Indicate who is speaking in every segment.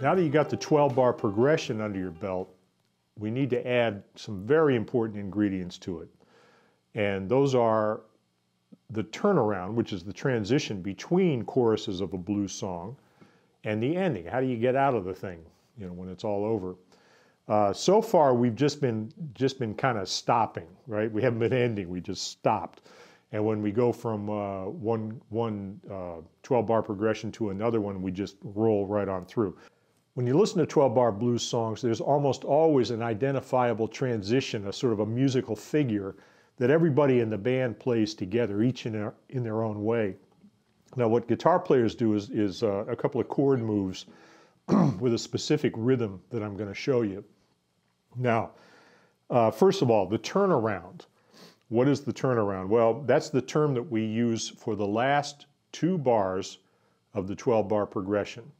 Speaker 1: Now that you got the 12-bar progression under your belt, we need to add some very important ingredients to it. And those are the turnaround, which is the transition between choruses of a blues song, and the ending. How do you get out of the thing, you know, when it's all over? So far, we've just been kind of stopping, right? We haven't been ending, we just stopped. And when we go from one 12-bar progression to another one, we just roll right on through. When you listen to 12-bar blues songs, there's almost always an identifiable transition, a sort of a musical figure that everybody in the band plays together, each in their own way. Now, what guitar players do is a couple of chord moves with a specific rhythm that I'm going to show you. Now, first of all, the turnaround. What is the turnaround? Well, that's the term that we use for the last 2 bars of the 12-bar progression.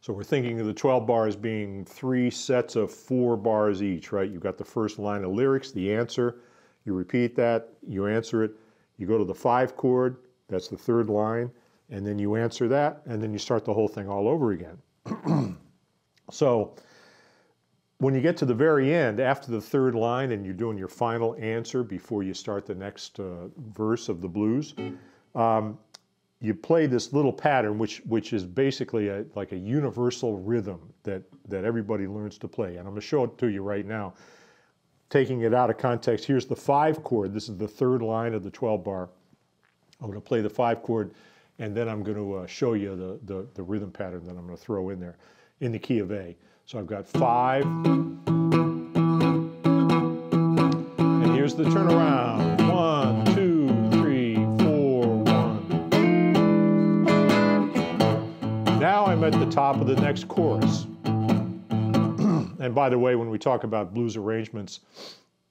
Speaker 1: So we're thinking of the 12 bars being 3 sets of 4 bars each, right? You've got the first line of lyrics, the answer, you repeat that, you answer it, you go to the 5 chord, that's the 3rd line, and then you answer that, and then you start the whole thing all over again. So when you get to the very end, after the 3rd line, and you're doing your final answer before you start the next verse of the blues, you play this little pattern, which is basically like a universal rhythm that everybody learns to play. And I'm going to show it to you right now. Taking it out of context, here's the 5 chord. This is the 3rd line of the 12 bar. I'm going to play the 5 chord, and then I'm going to show you the rhythm pattern that I'm going to throw in there in the key of A. So I've got 5, and here's the turnaround. 1, 2, 3, 4, 1. Now I'm at the top of the next chorus. And by the way, when we talk about blues arrangements,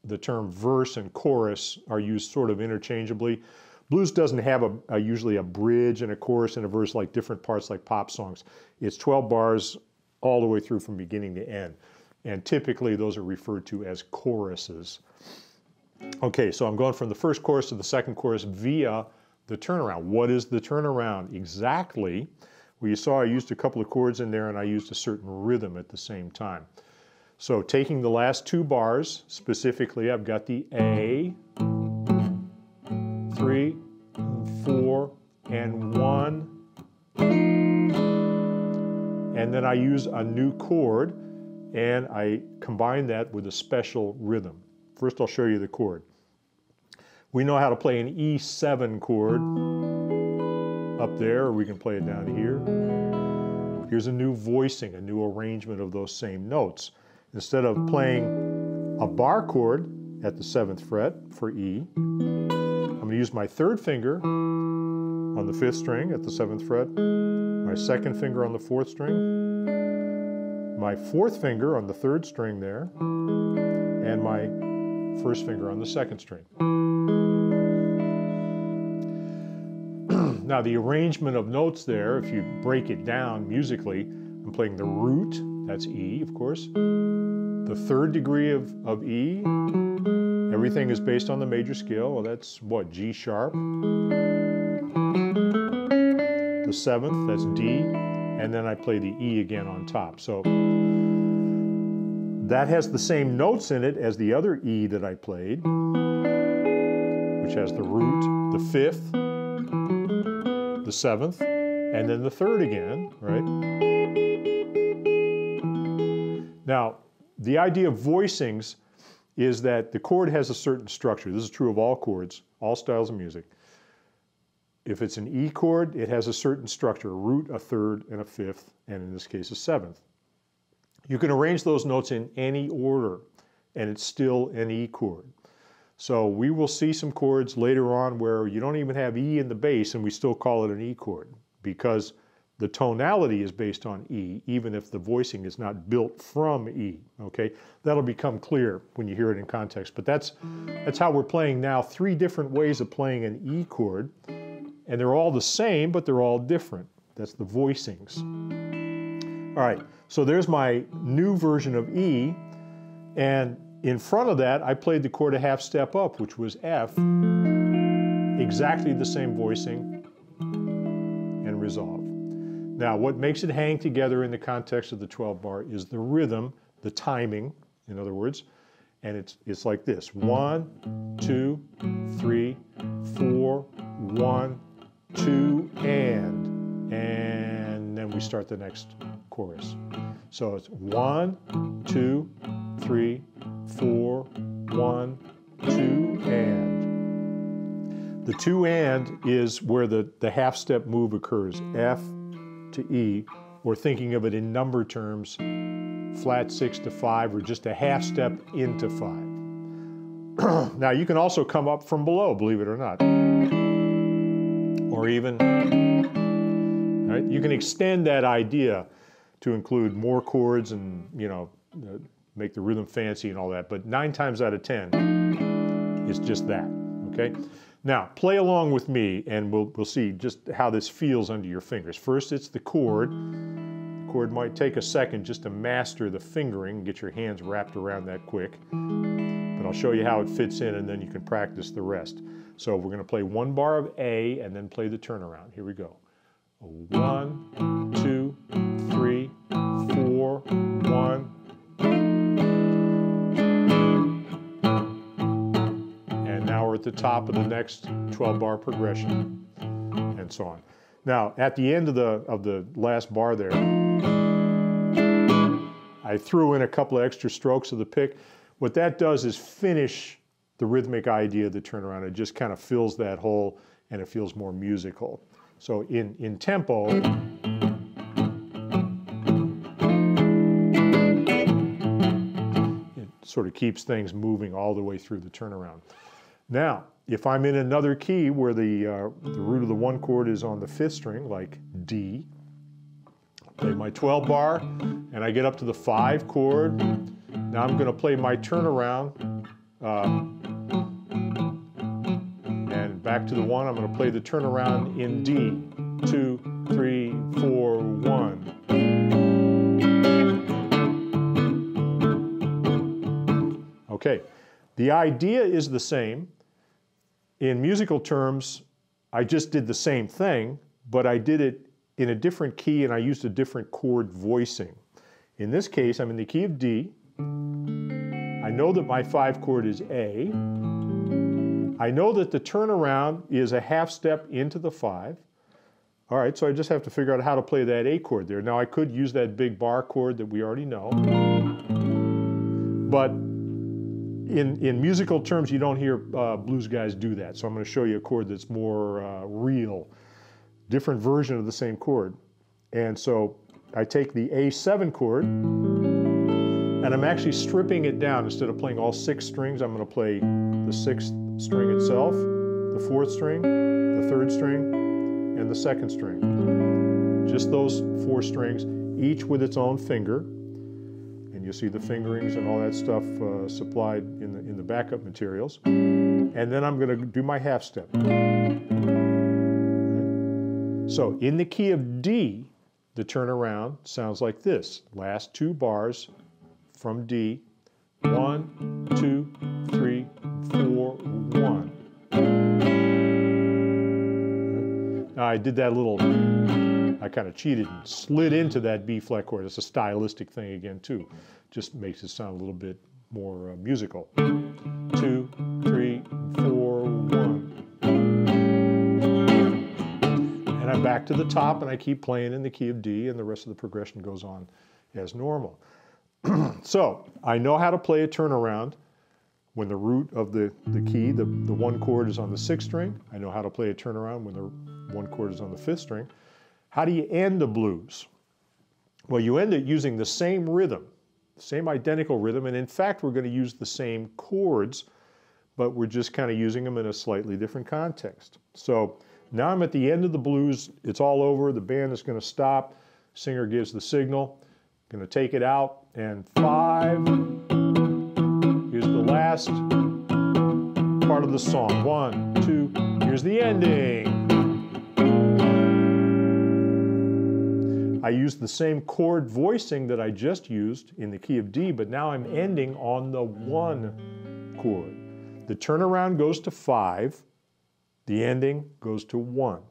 Speaker 1: the term verse and chorus are used sort of interchangeably. Blues doesn't have usually a bridge and a chorus and a verse like different parts like pop songs. It's 12 bars all the way through from beginning to end. And typically those are referred to as choruses. Okay, so I'm going from the first chorus to the second chorus via the turnaround. What is the turnaround exactly? Well, you saw I used a couple of chords in there and I used a certain rhythm at the same time. So taking the last 2 bars, specifically I've got the A, 3, 4, and 1. And then I use a new chord and I combine that with a special rhythm. First I'll show you the chord. We know how to play an E7 chord up there, or we can play it down here. Here's a new voicing, a new arrangement of those same notes. Instead of playing a bar chord at the 7th fret for E, I'm going to use my 3rd finger on the 5th string at the 7th fret, my 2nd finger on the 4th string, my 4th finger on the 3rd string there, and my 1st finger on the 2nd string. Now the arrangement of notes there, if you break it down musically, I'm playing the root, that's E, of course, the 3rd degree of E, everything is based on the major scale, well that's what, G sharp, the 7th, that's D, and then I play the E again on top. So that has the same notes in it as the other E that I played, which has the root, the 5th, the 7th, and then the 3rd again, right? Now, the idea of voicings is that the chord has a certain structure. This is true of all chords, all styles of music. If it's an E chord, it has a certain structure, a root, a 3rd, and a 5th, and in this case, a 7th. You can arrange those notes in any order, and it's still an E chord. So we will see some chords later on where you don't even have E in the bass, and we still call it an E chord, because the tonality is based on E, even if the voicing is not built from E, okay? That'll become clear when you hear it in context, but that's how we're playing now, 3 different ways of playing an E chord, and they're all the same, but they're all different. That's the voicings. All right, so there's my new version of E, and in front of that, I played the chord a half step up, which was F, exactly the same voicing, and resolve. Now, what makes it hang together in the context of the 12 bar is the rhythm, the timing, in other words, and it's like this: 1, 2, 3, 4, 1, 2, and then we start the next chorus. So it's 1, 2, 3, 4, 1, 2, and. The 2 and is where the half step move occurs, F to E, or thinking of it in number terms, flat 6 to 5, or just a half step into 5. Now you can also come up from below, believe it or not. Or even, right? You can extend that idea to include more chords and, you know, make the rhythm fancy and all that, but 9 times out of 10, it's just that, okay? Now, play along with me and we'll see just how this feels under your fingers. First, it's the chord. The chord might take a second just to master the fingering, get your hands wrapped around that quick. But I'll show you how it fits in and then you can practice the rest. So we're gonna play 1 bar of A and then play the turnaround. Here we go. 1, 2, 3, 4, 1. At the top of the next 12 bar progression, and so on. Now, at the end of the last bar there, I threw in a couple of extra strokes of the pick. What that does is finish the rhythmic idea of the turnaround. It just kind of fills that hole and it feels more musical. So in tempo, it sort of keeps things moving all the way through the turnaround. Now, if I'm in another key where the root of the 1 chord is on the 5th string, like D, play my 12 bar, and I get up to the 5 chord. Now I'm going to play my turnaround, and back to the 1. I'm going to play the turnaround in D. 2, 3, 4, 1. Okay, the idea is the same. In musical terms, I just did the same thing, but I did it in a different key and I used a different chord voicing. In this case, I'm in the key of D. I know that my 5 chord is A. I know that the turnaround is a half step into the 5. All right, so I just have to figure out how to play that A chord there. Now I could use that big bar chord that we already know, but in musical terms, you don't hear blues guys do that. So I'm going to show you a chord that's more real, different version of the same chord. And so I take the A7 chord, and I'm actually stripping it down. Instead of playing all 6 strings, I'm going to play the 6th string itself, the 4th string, the 3rd string, and the 2nd string. Just those 4 strings, each with its own finger. You'll see the fingerings and all that stuff supplied in the backup materials. And then I'm going to do my half step. So in the key of D, the turnaround sounds like this. Last 2 bars from D. 1, 2, 3, 4, 1. Now I did that little, I kind of cheated and slid into that B flat chord. It's a stylistic thing again too. Just makes it sound a little bit more musical. 2, 3, 4, 1. And I'm back to the top and I keep playing in the key of D and the rest of the progression goes on as normal. So I know how to play a turnaround when the root of the key, the 1 chord is on the 6th string. I know how to play a turnaround when the 1 chord is on the 5th string. How do you end a blues? Well, you end it using the same rhythm, same identical rhythm, and in fact we're going to use the same chords, but we're just kind of using them in a slightly different context. So now I'm at the end of the blues, it's all over, the band is going to stop, singer gives the signal, going to take it out, and 5, here's the last part of the song. 1, 2, here's the ending. I used the same chord voicing that I just used in the key of D, but now I'm ending on the 1 chord. The turnaround goes to 5, the ending goes to 1.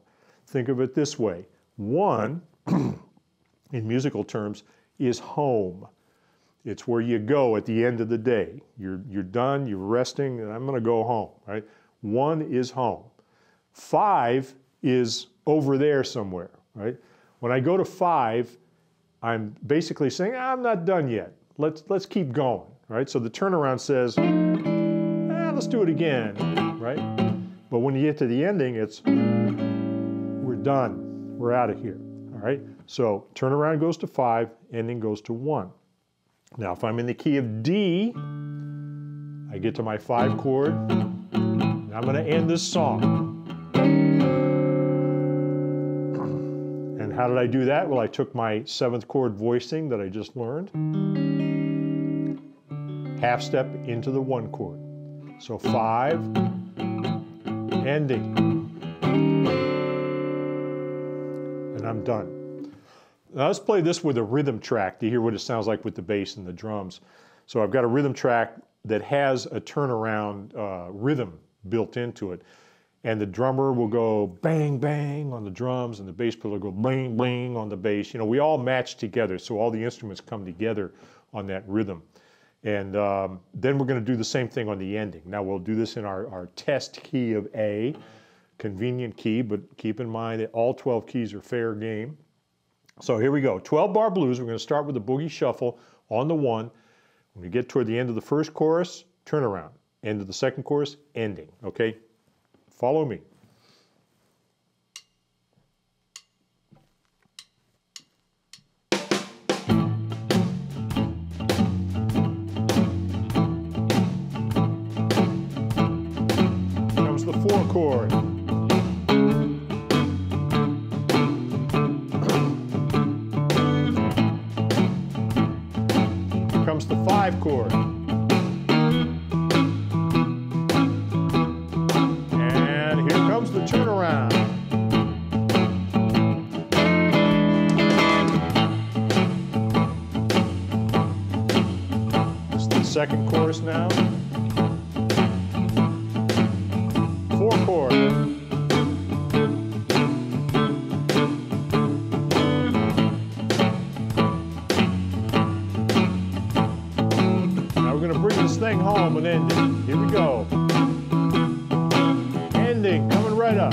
Speaker 1: Think of it this way. 1 in musical terms, is home. It's where you go at the end of the day. You're done, you're resting, and I'm gonna go home, right? 1 is home. 5 is over there somewhere, right? When I go to 5, I'm basically saying, I'm not done yet. Let's keep going, right? So the turnaround says, let's do it again, right? But when you get to the ending, it's, we're done, we're out of here, all right? So turnaround goes to 5, ending goes to 1. Now, if I'm in the key of D, I get to my 5 chord, and I'm gonna end this song. And how did I do that? Well, I took my 7th chord voicing that I just learned, half step into the 1 chord. So 5, ending, and I'm done. Now let's play this with a rhythm track to hear what it sounds like with the bass and the drums. So I've got a rhythm track that has a turnaround rhythm built into it. And the drummer will go bang, bang on the drums, and the bass player will go bang, bang on the bass. You know, we all match together, so all the instruments come together on that rhythm. And then we're going to do the same thing on the ending. Now we'll do this in our test key of A, convenient key, but keep in mind that all 12 keys are fair game. So here we go, 12-bar blues. We're going to start with the boogie shuffle on the 1. When we get toward the end of the first chorus, turn around. End of the second chorus, ending, okay? Follow me. Comes the 4 chord. Comes the 5 chord. The turnaround. This is the second chorus now. 4 chord. Now we're going to bring this thing home and end it. Here we go. Ending, coming right up.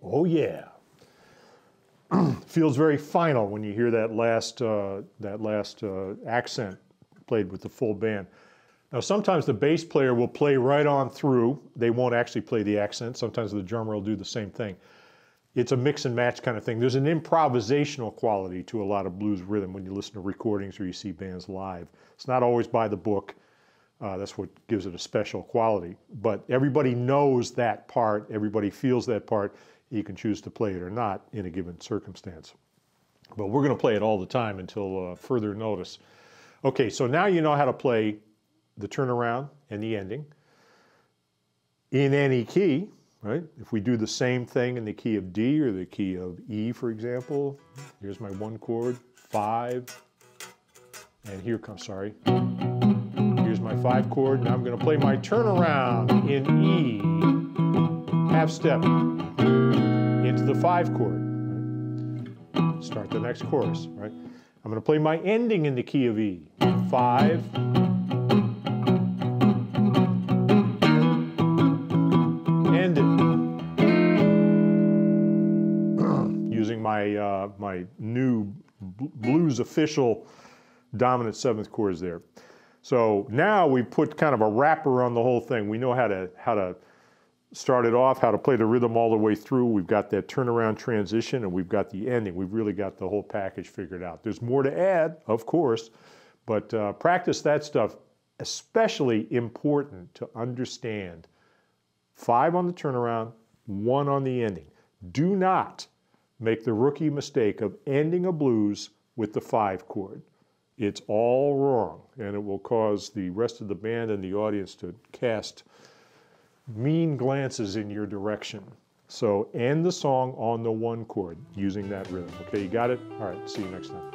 Speaker 1: Oh yeah. Feels very final when you hear that last accent played with the full band. Now sometimes the bass player will play right on through. They won't actually play the accent. Sometimes the drummer will do the same thing. It's a mix and match kind of thing. There's an improvisational quality to a lot of blues rhythm when you listen to recordings or you see bands live. It's not always by the book. That's what gives it a special quality. But everybody knows that part, everybody feels that part. You can choose to play it or not in a given circumstance. But we're going to play it all the time until further notice. Okay, so now you know how to play the turnaround and the ending in any key, right? If we do the same thing in the key of D or the key of E, for example, here's my 1 chord, 5, and here comes, sorry. Here's my 5 chord. Now I'm going to play my turnaround in E. Half step into the 5 chord. Right? Start the next chorus. Right? I'm going to play my ending in the key of E. 5. End it. Using my my new blues official dominant 7th chords there. So now we put kind of a wrapper on the whole thing. We know how to start it off, how to play the rhythm all the way through. We've got that turnaround transition and we've got the ending. We've really got the whole package figured out. There's more to add, of course, but practice that stuff. Especially important to understand 5 on the turnaround, 1 on the ending. Do not make the rookie mistake of ending a blues with the 5 chord. It's all wrong, and it will cause the rest of the band and the audience to cast mean glances in your direction. So end the song on the 1 chord using that rhythm. Okay, you got it? All right, see you next time.